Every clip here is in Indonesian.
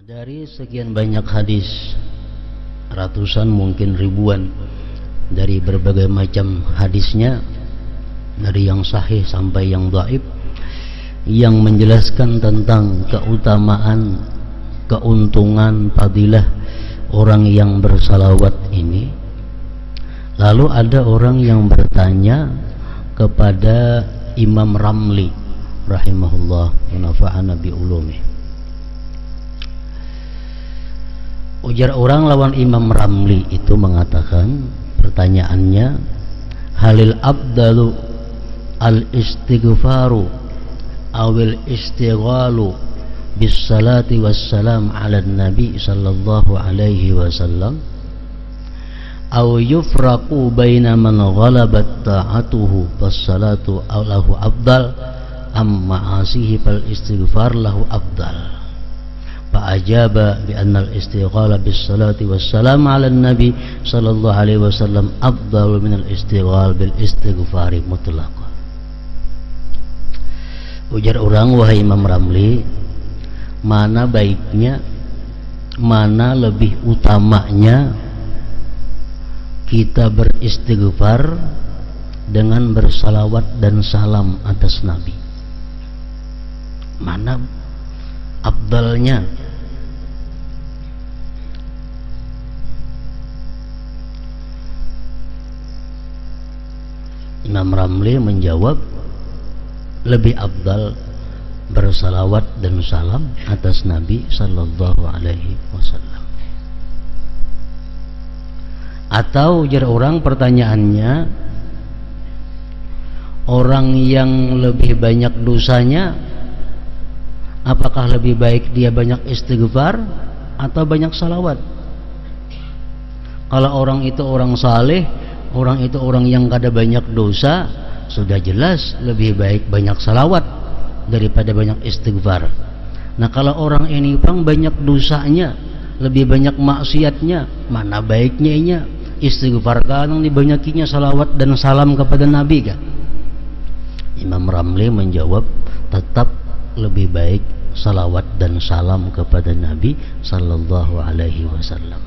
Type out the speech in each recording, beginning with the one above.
Dari sekian banyak hadis, ratusan mungkin ribuan, dari berbagai macam hadisnya, dari yang sahih sampai yang dhaif, yang menjelaskan tentang keutamaan, keuntungan, fadilah orang yang bersalawat ini. Lalu ada orang yang bertanya kepada Imam Ramli rahimahullah wa nafa'ana bi ulumih. Ujar orang lawan Imam Ramli itu mengatakan, pertanyaannya, halil abdalu al istighfaru awil istighalu bis salati wassalam ala nabi sallallahu alaihi wasallam aw yufraqu baina man ghalabat ta'atuhu was salatu lahu afdal am ma'asihi fal istighfar lahu afdal. Fa'ajaba bi anna al-istighala bis salati wassalam ala nabi sallallahu alaihi wasallam afdalu min al-istighal bil istighfari mutlaqan. Ujar orang, wahai Imam Ramli, mana baiknya, mana lebih utamanya kita beristighfar dengan bersalawat dan salam atas Nabi? Mana afdalnya? Imam Ramli menjawab, lebih afdal bersalawat dan salam atas Nabi sallallahu alaihi wasallam. Atau ujar orang, pertanyaannya, orang yang lebih banyak dosanya, apakah lebih baik dia banyak istighfar atau banyak salawat? Kalau orang itu orang saleh, orang itu orang yang kada banyak dosa, sudah jelas lebih baik banyak salawat daripada banyak istighfar. Nah, kalau orang ini bang banyak dosanya, lebih banyak maksiatnya, mana baiknya inya istighfar kan dibanyakinya salawat dan salam kepada Nabi kan? Imam Ramli menjawab, tetap lebih baik salawat dan salam kepada Nabi sallallahu alaihi wasallam.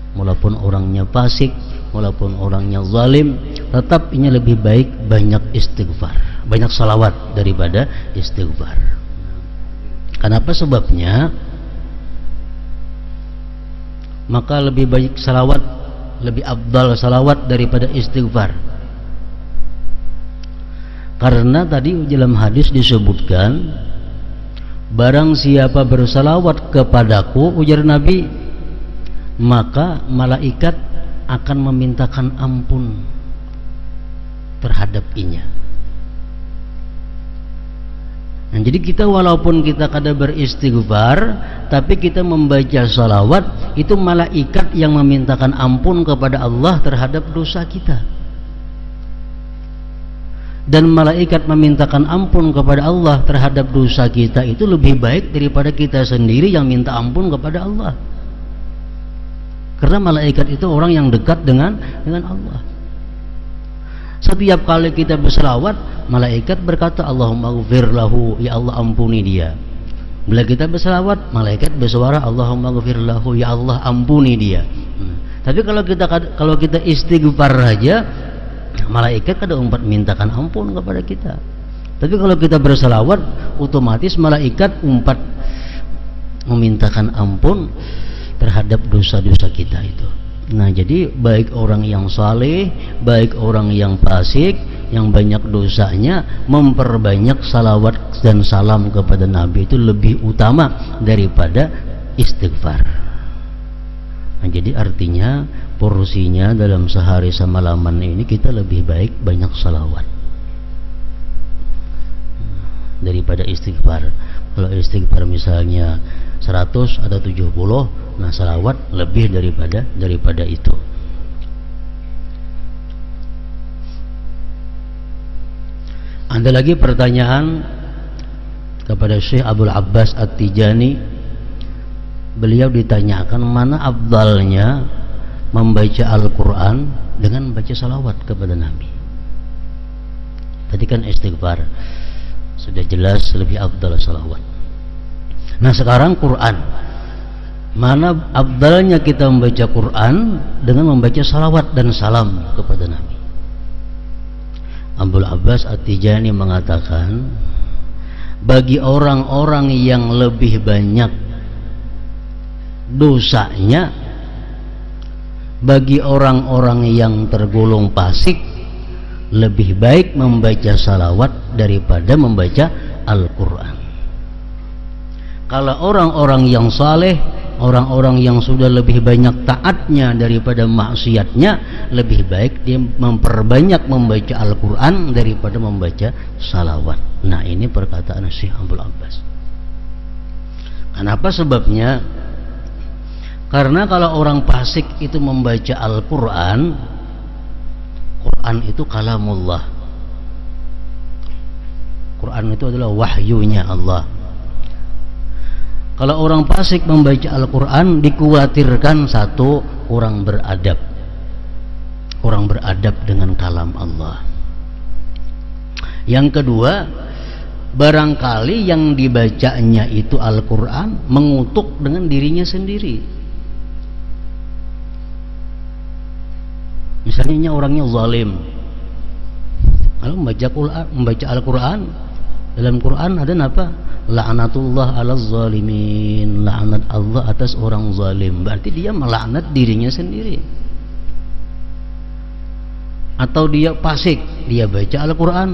Walaupun orangnya fasik, walaupun orangnya zalim, tetap ini lebih baik banyak istighfar, banyak salawat daripada istighfar. Kenapa sebabnya? Maka lebih baik salawat, lebih afdal salawat daripada istighfar. Karena tadi dalam hadis disebutkan, barang siapa bersalawat kepadaku, ujar Nabi, maka malaikat akan memintakan ampun terhadap inya. Nah, jadi kita walaupun kita kada beristighfar, tapi kita membaca salawat, itu malaikat yang memintakan ampun kepada Allah terhadap dosa kita. Dan malaikat memintakan ampun kepada Allah terhadap dosa kita itu lebih baik daripada kita sendiri yang minta ampun kepada Allah. Karena malaikat itu orang yang dekat dengan Allah. Setiap kali kita berselawat, malaikat berkata, Allahumma ghfir lahu, ya Allah ampuni dia. Bila kita berselawat, malaikat bersuara, Allahumma ghfir lahu, ya Allah ampuni dia. Tapi kalau kita istighfar saja, malaikat kada umpat mintakan ampun kepada kita. Tapi kalau kita berselawat, otomatis malaikat umpat memintakan ampun terhadap dosa-dosa kita itu. Nah, jadi baik orang yang saleh, baik orang yang fasik, yang banyak dosanya, memperbanyak salawat dan salam kepada Nabi itu lebih utama daripada istighfar. Nah, jadi artinya porsinya dalam sehari semalaman ini kita lebih baik banyak salawat daripada istighfar. Kalau istighfar misalnya 100 atau 70, nah salawat lebih daripada itu. Ada lagi pertanyaan kepada Syekh Abdul Abbas At-Tijani. Beliau ditanyakan, mana afdalnya membaca Al-Quran dengan baca salawat kepada Nabi? Tadi kan istighfar, sudah jelas lebih afdal salawat. Nah sekarang Quran, Mana abdalnya kita membaca Quran dengan membaca salawat dan salam kepada Nabi. Abdul Abbas At-Tijani mengatakan, bagi orang-orang yang lebih banyak dosanya, bagi orang-orang yang tergolong fasik, lebih baik membaca salawat daripada membaca Al-Quran. Kalau orang-orang yang saleh, orang-orang yang sudah lebih banyak taatnya daripada maksiatnya, lebih baik dia memperbanyak membaca Al-Quran daripada membaca salawat. Nah, ini perkataan Syekh Abdul Abbas. Kenapa sebabnya? Karena kalau orang fasik itu membaca Al-Quran, Quran itu kalamullah. Quran itu adalah wahyunya Allah. Kalau orang fasik membaca Al-Quran, dikhawatirkan satu, kurang beradab dengan kalam Allah. Yang kedua, barangkali yang dibacanya itu Al-Quran mengutuk dengan dirinya sendiri. Misalnya orangnya zalim, kalau membaca Al-Quran, dalam Quran ada apa? La'natullah 'alaz zalimin, laknat Allah atas orang zalim. Berarti dia melaknat dirinya sendiri. Atau dia fasik, dia baca Al-Quran,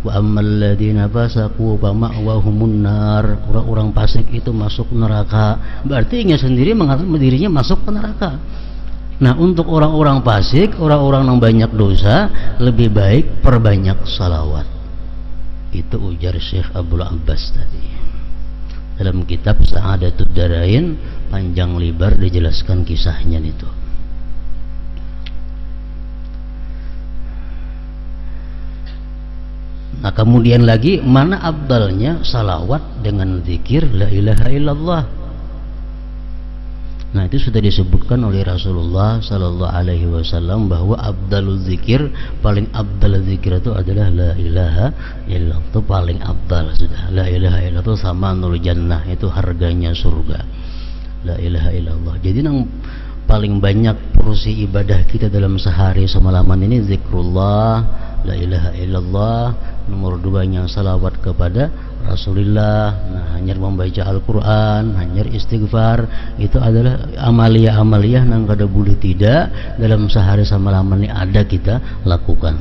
wa ammal ladzina fasaqu fa ma'wahumun nar, orang-orang fasik itu masuk neraka. Berarti dia sendiri mengatakan dirinya masuk ke neraka. Nah, untuk orang-orang fasik, orang-orang yang banyak dosa, lebih baik perbanyak salawat. Itu ujar Syekh Abdul Abbas tadi. Dalam kitab Sa'adatud Darain, panjang lebar dijelaskan kisahnya itu. Nah, kemudian lagi, mana abdalnya salawat dengan zikir la ilaha illallah. Nah, itu sudah disebutkan oleh Rasulullah Sallallahu Alaihi Wasallam bahwa abdalul zikir, paling abdal zikir itu adalah la ilaha illallah. Itu paling abdal sudah. La ilaha illallah itu sama nul jannah, itu harganya surga. La ilaha illallah. Jadi yang paling banyak porsi ibadah kita dalam sehari semalaman ini zikrullah, la ilaha illallah. Nomor 2-nya salawat kepada Rasulullah. Nah, hanya membaca Al-Quran, hanya istighfar. Itu adalah amaliyah-amaliyah yang kada boleh tidak dalam sehari semalaman ini ada kita lakukan.